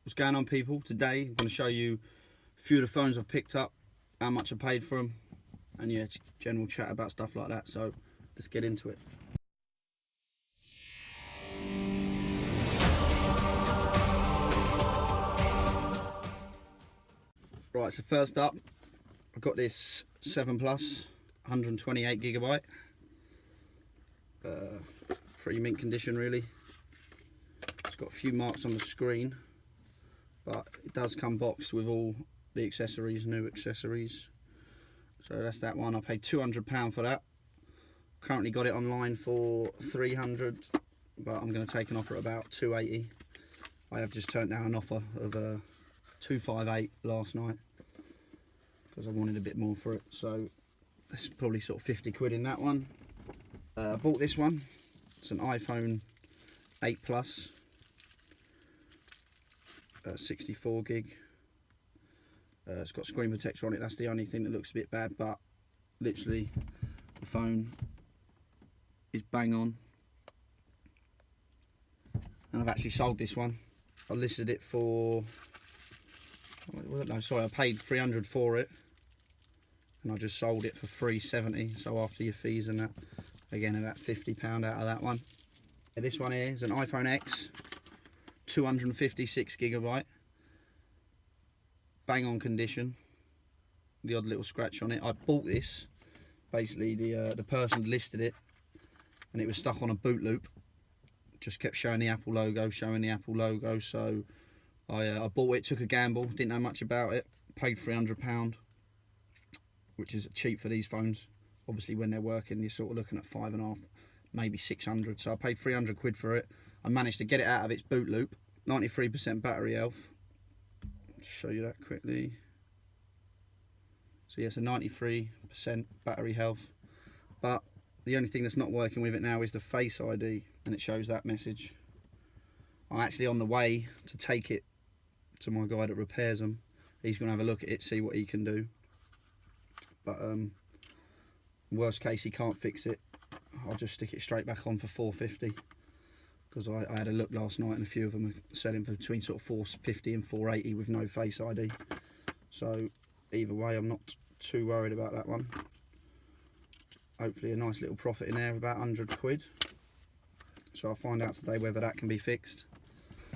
What's going on, people? Today I'm going to show you a few of the phones I've picked up, how much I paid for them, and yeah, general chat about stuff like that. So let's get into it. Right, so first up, I've got this 7 Plus 128 gigabyte. Pretty mint condition, really. It's got a few marks on the screen, but it does come boxed with all the accessories, new accessories. So that's that one. I paid £200 for that. Currently got it online for £300, but I'm going to take an offer at about £280. I have just turned down an offer of £258 last night because I wanted a bit more for it. So it's probably sort of 50 quid in that one. I bought this one. It's an iPhone 8 Plus, 64 gig. It's got screen protector on it. That's the only thing that looks a bit bad, but literally the phone is bang on. And I've actually sold this one. I listed it for, no, sorry, I paid £300 for it, and I just sold it for £370. So after your fees and that, again about £50 out of that one. This one here is an iPhone X, 256 gigabyte. Bang on condition. The odd little scratch on it. I bought this. Basically, the person listed it, and it was stuck on a boot loop. Just kept showing the Apple logo, So I bought it, took a gamble, didn't know much about it. Paid £300, which is cheap for these phones. Obviously, when they're working, you're sort of looking at 5.5, maybe 600. So I paid 300 quid for it. I managed to get it out of its boot loop. 93% battery health. I'll show you that quickly. So yes, a 93% battery health. But the only thing that's not working with it now is the Face ID, and it shows that message. I'm actually on the way to take it to my guy that repairs them. He's going to have a look at it, see what he can do. But worst case, he can't fix it. I'll just stick it straight back on for £450. Because I had a look last night, and a few of them are selling for between sort of £450 and £480 with no Face ID. So either way, I'm not too worried about that one. Hopefully a nice little profit in there of about 100 quid. So I'll find out today whether that can be fixed.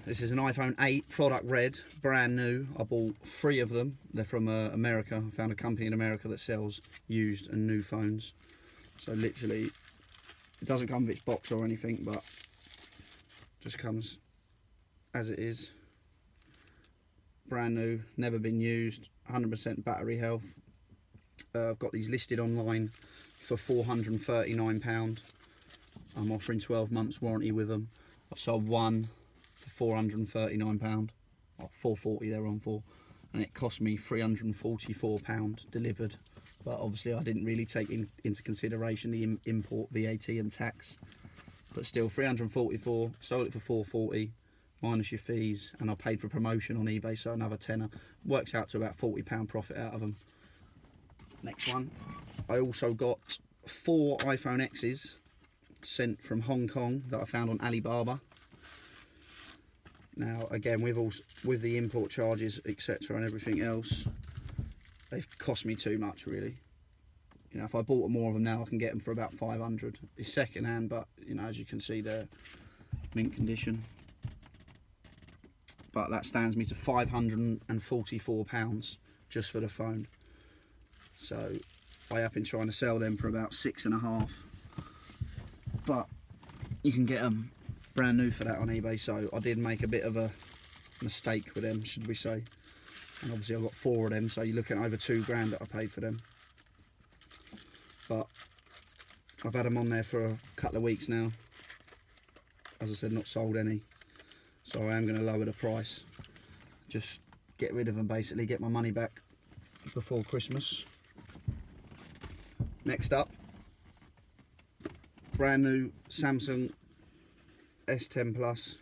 This is an iPhone 8 product red, brand new. I bought 3 of them. They're from America. I found a company in America that sells used and new phones. So literally, it doesn't come with its box or anything, but just comes as it is. Brand new, never been used, 100% battery health. I've got these listed online for £439. I'm offering 12 months warranty with them. I've sold one for £439, or £440 they're on for, and it cost me £344 delivered. But obviously I didn't really take into consideration the import, VAT and tax. But still, £344, sold it for £440 minus your fees, and I paid for promotion on eBay, so another tenner. Works out to about £40 profit out of them. Next one, I also got 4 iPhone X's sent from Hong Kong that I found on Alibaba. Now again, with the import charges, etc., and everything else, they've cost me too much, really. You know, if I bought more of them now, I can get them for about 500. It's second hand, but you know, as you can see, they're mint condition. But that stands me to £544 just for the phone. So I have been trying to sell them for about 6.5, but you can get them brand new for that on eBay. So I did make a bit of a mistake with them, should we say. And obviously I've got 4 of them, so you're looking at over £2 grand that I paid for them. But I've had them on there for a couple of weeks now. As I said, not sold any. So I am going to lower the price. Just get rid of them, basically, get my money back before Christmas. Next up, brand new Samsung S10 Plus.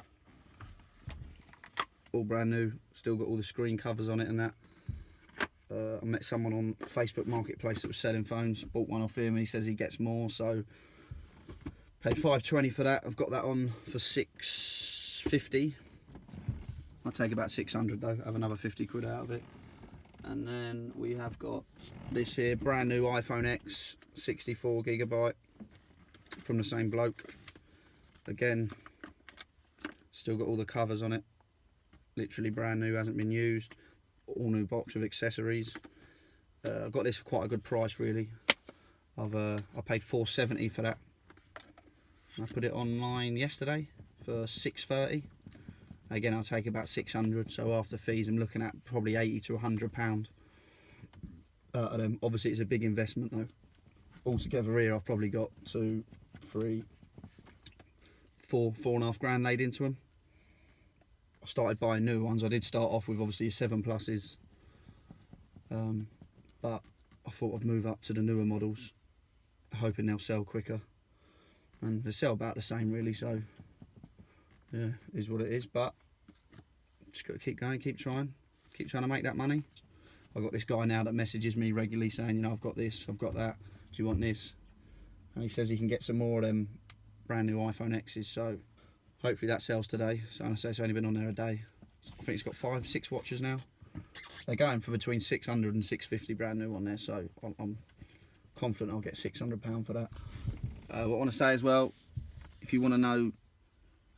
All brand new, still got all the screen covers on it and that. I met someone on Facebook Marketplace that was selling phones, bought one off him, he says he gets more, so paid $520 for that. I've got that on for $650. I'll take about 600 though, have another 50 quid out of it. And then we have got this here, brand new iPhone X, 64 gigabyte, from the same bloke. Again, still got all the covers on it, literally brand new, hasn't been used. All new box of accessories. I got this for quite a good price really. I paid $470 for that. I put it online yesterday for $630. Again, I'll take about 600. So after fees, I'm looking at probably £80 to £100 out of them. Obviously, it's a big investment though. Altogether here, I've probably got 2, 3, 4, 4.5 grand laid into them. I started buying new ones. I did start off with obviously 7 pluses, but I thought I'd move up to the newer models, hoping they'll sell quicker, and they sell about the same really. So yeah, is what it is. But just got to keep going, keep trying to make that money. I've got this guy now that messages me regularly saying, you know, I've got this, I've got that, do you want this? And he says he can get some more of them brand new iPhone X's. So hopefully that sells today. So I say it's only been on there a day. I think it's got 5, 6 watches now. They're going for between 600 and 650 brand new on there. So I'm confident I'll get £600 for that. What I want to say as well, if you want to know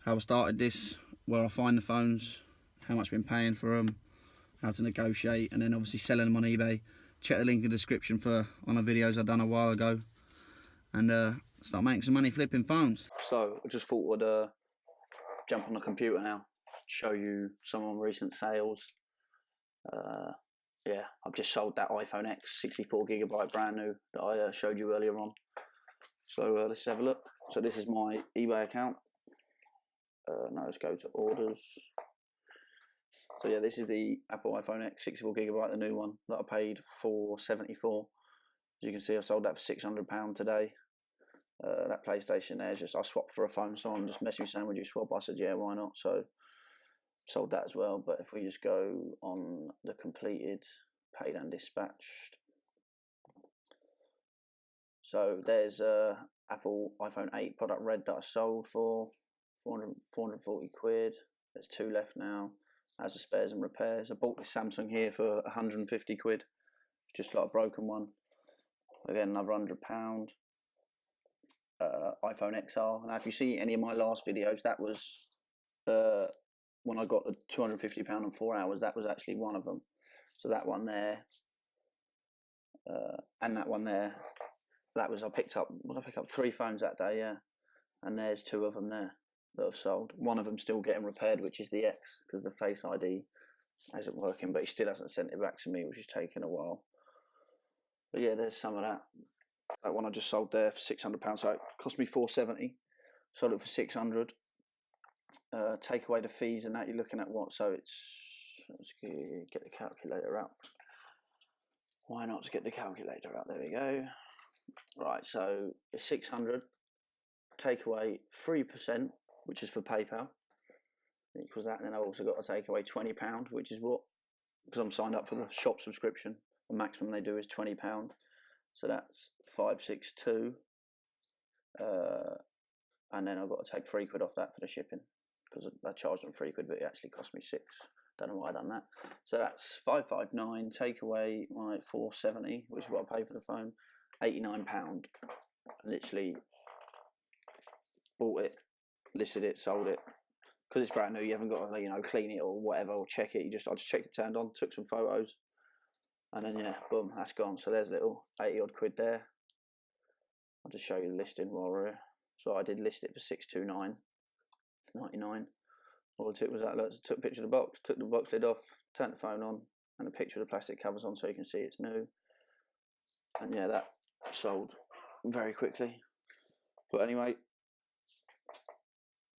how I started this, where I find the phones, how much I've been paying for them, how to negotiate, and then obviously selling them on eBay, check the link in the description for one of the videos I've done a while ago, and start making some money flipping phones. So I just thought I'd jump on the computer now, show you some of my recent sales. Yeah, I've just sold that iPhone X 64 gigabyte brand new that I showed you earlier on. So let's have a look. So this is my eBay account. Now let's go to orders. So yeah, this is the Apple iPhone X 64 gigabyte, the new one that I paid $474. As you can see, I sold that for £600 today. That PlayStation there is just, I swapped for a phone. Someone just messaged me saying, would you swap? I said, yeah, why not? So sold that as well. But if we just go on the completed, paid and dispatched. So there's Apple iPhone 8 product red that I sold for 440 quid. There's 2 left now. As the spares and repairs. I bought this Samsung here for 150 quid. Just like a broken one. Again, another £100. iPhone XR. Now if you see any of my last videos, that was when I got the £250 in 4 hours, that was actually one of them. So that one there, and that one there, that was, I picked up 3 phones that day, yeah. And there's 2 of them there that I've sold. One of them still getting repaired, which is the X, because the Face ID isn't working, but he still hasn't sent it back to me, which is taking a while. But yeah, there's some of that. That one I just sold there for £600, so it cost me $470. Sold it for £600. Take away the fees and that, you're looking at what? So it's, let's get the calculator out. Why not just get the calculator out? There we go. Right, so it's 600. Take away 3%, which is for PayPal, equals that. And then I've also got to take away £20, which is what, because I'm signed up for the shop subscription, the maximum they do is £20. So that's 562. And then I've got to take 3 quid off that for the shipping, because I charged them 3 quid, but it actually cost me 6. Don't know why I done that. So that's 559. Take away my 470, which is what I paid for the phone. £89. Literally bought it, listed it, sold it. Because it's brand new, you haven't got to, you know, clean it or whatever or check it. I just checked it, turned on, took some photos, and then yeah, boom, that's gone. So there's a little 80 odd quid there. I'll just show you the listing while we're here. So I did list it for 629.99. All it took was that. Look, took a picture of the box, took the box lid off, turned the phone on, and a picture of the plastic covers on, so you can see it's new. And yeah, that sold very quickly. But anyway,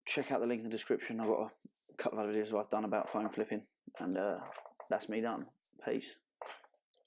check out the link in the description. I've got a couple of other videos I've done about phone flipping, and that's me done. Peace.